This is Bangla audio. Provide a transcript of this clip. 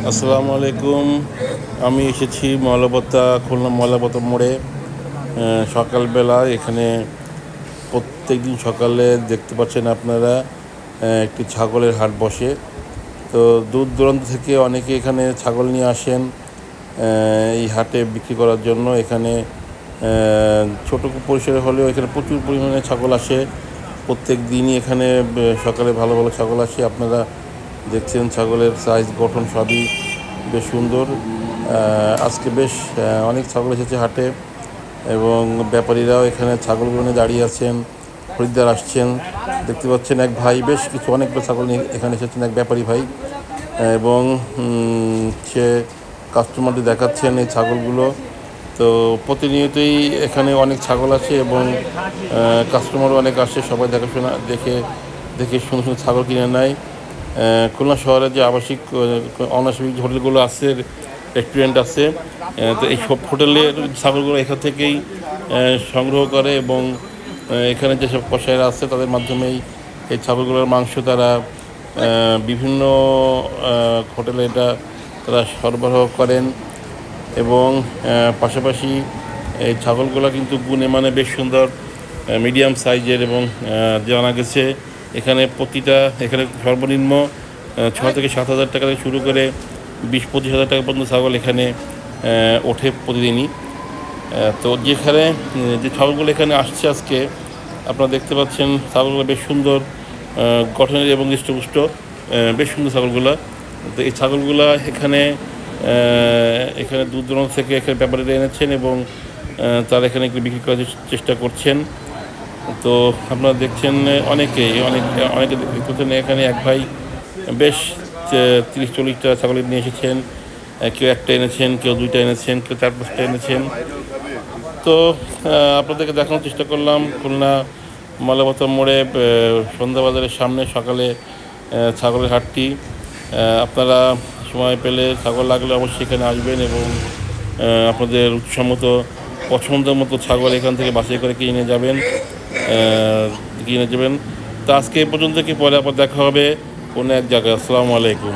আসসালামু আলাইকুম। আমি এসেছি খুলনা ময়লাপত্তা মোড়ে। সকালবেলা এখানে প্রত্যেকদিন সকালে দেখতে পাচ্ছেন আপনারা একটি ছাগলের হাট বসে। তো দূর দূরান্ত থেকে অনেকে এখানে ছাগল নিয়ে আসেন এই হাটে বিক্রি করার জন্য। এখানে ছোটো পরিসরে হলেও এখানে প্রচুর পরিমাণে ছাগল আসে। প্রত্যেক দিনই এখানে সকালে ভালো ভালো ছাগল আসে। আপনারা দেখছেন ছাগলের সাইজ গঠন সবই বেশ সুন্দর। আজকে বেশ অনেক ছাগল এসেছে হাটে এবং ব্যাপারীরাও এখানে ছাগলগুলো নিয়ে দাঁড়িয়ে আছেন, খরিদ্দার আসছেন। দেখতে পাচ্ছেন এক ভাই বেশ অনেকগুলো ছাগল নিয়ে এখানে এসেছেন, এক ব্যাপারী ভাই, এবং সে কাস্টমারদের দেখাচ্ছেন এই ছাগলগুলো। তো প্রতিনিয়তই এখানে অনেক ছাগল আছে এবং কাস্টমারও অনেক আসে, সবাই দেখাশোনা দেখে দেখে সুন্দর সুন্দর ছাগল কিনে নেয়। খুলনা শহরে যে অনাবাসিক হোটেলগুলো আছে, রেস্টুরেন্ট আছে, তো এই সব হোটেলের ছাগলগুলো এখান থেকেই সংগ্রহ করে এবং এখানে যেসব কসাইরা আছে তাদের মাধ্যমেই এই ছাগলগুলোর মাংস তারা বিভিন্ন হোটেলে তারা সরবরাহ করেন। এবং পাশাপাশি এই ছাগলগুলো কিন্তু গুণে মানে বেশ সুন্দর, মিডিয়াম সাইজের, এবং জানা গেছে এখানে এখানে সর্বনিম্ন 6,000 থেকে 7,000 টাকা থেকে শুরু করে 20-25 হাজার টাকা পর্যন্ত ছাগল এখানে ওঠে প্রতিদিনই। তো যেখানে যে ছাগলগুলো এখানে আসছে আজকে আপনারা দেখতে পাচ্ছেন, ছাগলগুলো বেশ সুন্দর গঠনের এবং হৃষ্টপুষ্ট, বেশ সুন্দর ছাগলগুলো। তো এই ছাগলগুলো এখানে দূর দূরান্ত থেকে এখানে ব্যাপারীরা এনেছেন এবং তারা এখানে বিক্রি করার চেষ্টা করছেন। তো আপনারা দেখছেন অনেকে দেখতেছেন এখানে এক ভাই বেশ 30-40টা ছাগল নিয়ে এসেছেন। কেউ একটা এনেছেন, কেউ 2টা এনেছেন, কেউ 4-5টা এনেছেন। তো আপনাদেরকে দেখানোর চেষ্টা করলাম খুলনা ময়লাপত্তা মোড়ে সন্ধ্যা বাজারের সামনে সকালে ছাগলের হাটটি। আপনারা সময় পেলে ছাগল লাগলে অবশ্যই এখানে আসবেন এবং আপনাদের রুচিসম্মত পছন্দ মতো ছাগল এখান থেকে বাছাই করে কিনে যাবেন। তো আজকে এই পর্যন্ত, পরে আবার দেখা হবে কোনো এক জায়গায়। আসসালামু আলাইকুম।